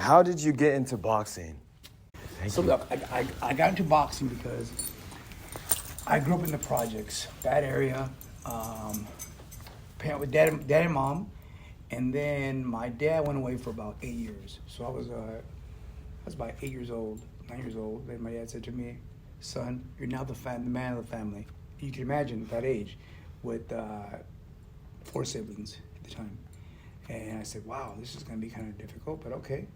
how did you get into boxing? Look, I got into boxing because I grew up in the projects, that area, parent with dad and mom, and then my dad went away for about 8 years. So I was about 8 years old, 9 years old. Then my dad said to me, "Son, you're now the man of the family." You can imagine at that age, with 4 siblings at the time. And I said, "Wow, this is going to be kind of difficult, but okay."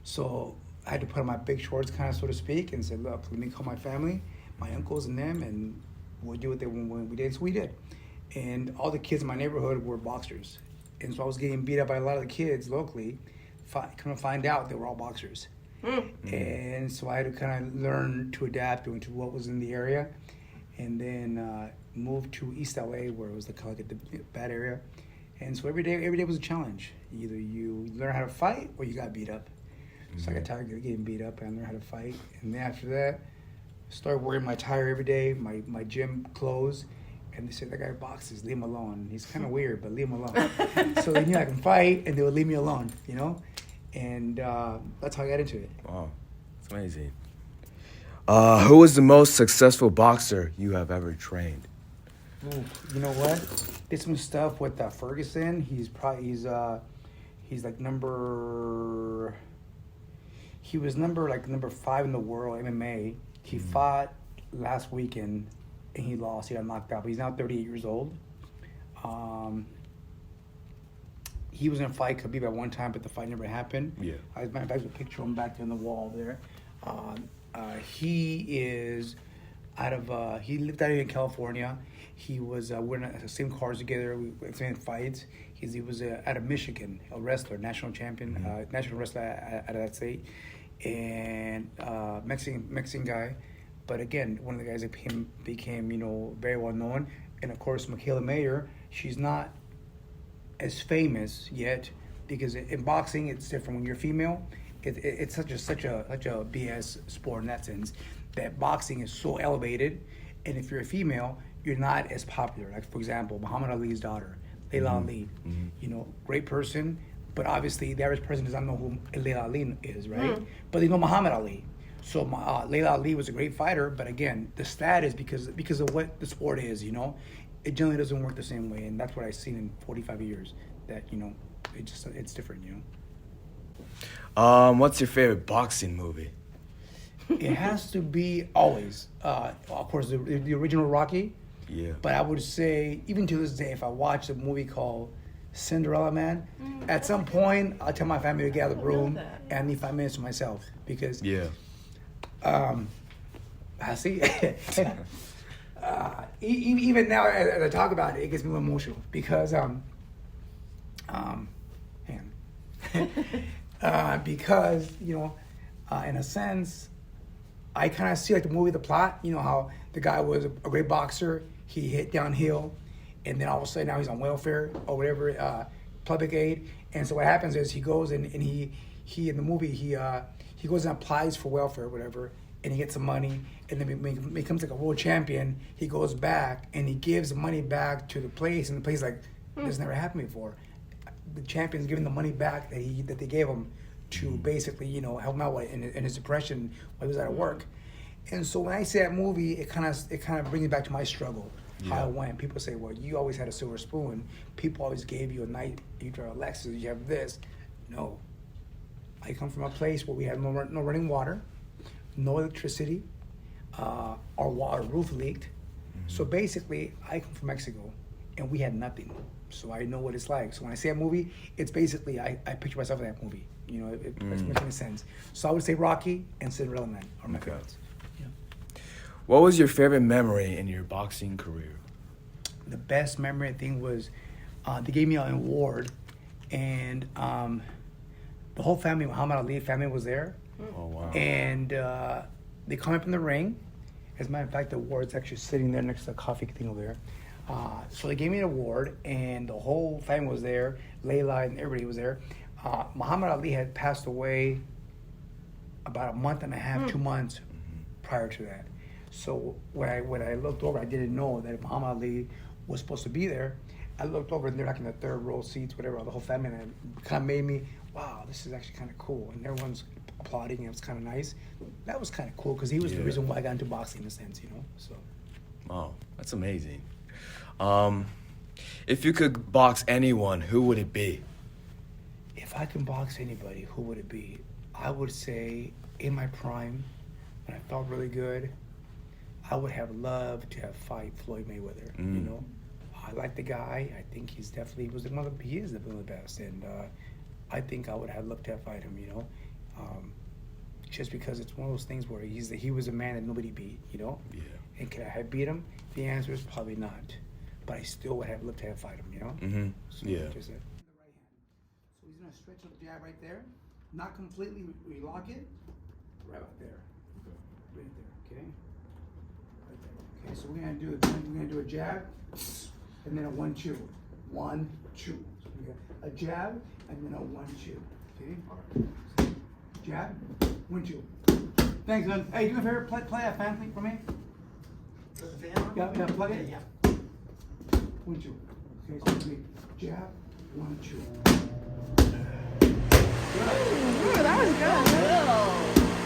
So I had to put on my big shorts, kind of, so to speak, and said, "Look, let me call my family, my uncles and them, and we'll do what they want when we did." So we did. And all the kids in my neighborhood were boxers. And so I was getting beat up by a lot of the kids locally. Come to find out, they were all boxers. Mm-hmm. And so I had to kind of learn to adapt to what was in the area. And then moved to East LA, where it was the bad area. And so every day was a challenge. Either you learn how to fight or you got beat up. So I got tired of getting beat up, and I learned how to fight. And then after that, started wearing my attire every day, my gym clothes. And they said, "That guy boxes, leave him alone. He's kind of weird, but leave him alone." So they knew I can fight, and they would leave me alone, you know? And that's how I got into it. Wow, that's amazing. Who was the most successful boxer you have ever trained? Ooh, you know what? Did some stuff with Ferguson. He's like he was number 5 in the world MMA. He fought last weekend and he lost. He got knocked out, but he's now 38 years old. He was gonna fight Khabib at one time, but the fight never happened. Yeah. As a matter of fact, there's a picture of him back there on the wall there. He is he lived out here in California. He was we're in the same cars together. We same fights. He was out of Michigan, a wrestler, national champion, national wrestler out of that state, and Mexican guy. But again, one of the guys that became very well known. And of course, Michaela Mayer. She's not as famous yet because in boxing it's different. When you're female, it's such a BS sport in that sense. That boxing is so elevated, and if you're a female, you're not as popular. Like, for example, Muhammad Ali's daughter, Layla Ali. Great person, but obviously the average person does not know who Layla Ali is, right? But they know Muhammad Ali. So Layla Ali was a great fighter, but again, the status because of what the sport is, it generally doesn't work the same way, and that's what I've seen in 45 years. That it's different, What's your favorite boxing movie? It has to be always, of course, the original Rocky. Yeah. But I would say, even to this day, if I watch a movie called Cinderella Man, at some point I'll tell my family to get out of the room and I need 5 minutes to myself because. Yeah. I see. Even now, as I talk about it, it gets me emotional because because in a sense, I kind of see like the movie, the plot. How the guy was a great boxer, he hit downhill, and then all of a sudden now he's on welfare or whatever, public aid. And so what happens is he goes and he in the movie he goes and applies for welfare or whatever, and he gets some money, and then when he becomes like a world champion, he goes back and he gives the money back to the place, and the place like, this never happened before. The champion's giving the money back that they gave him to basically, help him out in his depression when he was out of work. And so when I see that movie, it kind of brings me back to my struggle. Yeah. How I went. People say, "Well, you always had a silver spoon. People always gave you a night. You drive a Lexus. You have this." No. I come from a place where we had no running water, no electricity. Our roof leaked. So basically, I come from Mexico, and we had nothing. So I know what it's like. So when I say a movie, it's basically I picture myself in that movie. It makes any sense. So I would say Rocky and Cinderella Man are my favorites. Yeah. What was your favorite memory in your boxing career? The best memory, I think, was they gave me an award, and the whole family, Muhammad Ali family, was there. Oh, wow. And they come up in the ring. As a matter of fact, the award's actually sitting there next to the coffee thing over there. So they gave me an award, and the whole family was there. Layla and everybody was there. Muhammad Ali had passed away about a month and a half, 2 months prior to that. So when I looked over, I didn't know that Muhammad Ali was supposed to be there. I looked over, and they're like in the third row seats, whatever, the whole family, and it kind of made me wow, this is actually kind of cool, and everyone's applauding, and it was kind of nice. That was kind of cool because he was the Yeah. reason why I got into boxing in a sense, you know. So Oh, that's amazing. If you could box anyone, who would it be? if I can box anybody, who would it be? I would say in my prime, when I felt really good, I would have loved to have fight Floyd Mayweather. You Mm. know, I like the guy. I think he's definitely he is one of the best, and I think I would have loved to have fight him. You know, just because it's one of those things where he was a man that nobody beat. You know, Yeah. and could I have beat him? The answer is probably not, but I still would have loved to have fight him. You know. Mm-hmm. So Yeah. just the right hand. So he's gonna stretch the jab right there, not completely relock it, right up there, right there. Okay. Okay, so we're gonna do a jab, and then a 1-2, 1-2. So we got a jab and then a 1-2. Okay. Jab, 1-2. Thanks, man. Hey, do me a favor, play that fan thing for me. Yeah, plug it. Yeah. 1-2. Okay, so it's gonna be jab, 1-2. Ooh, that was good.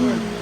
Where?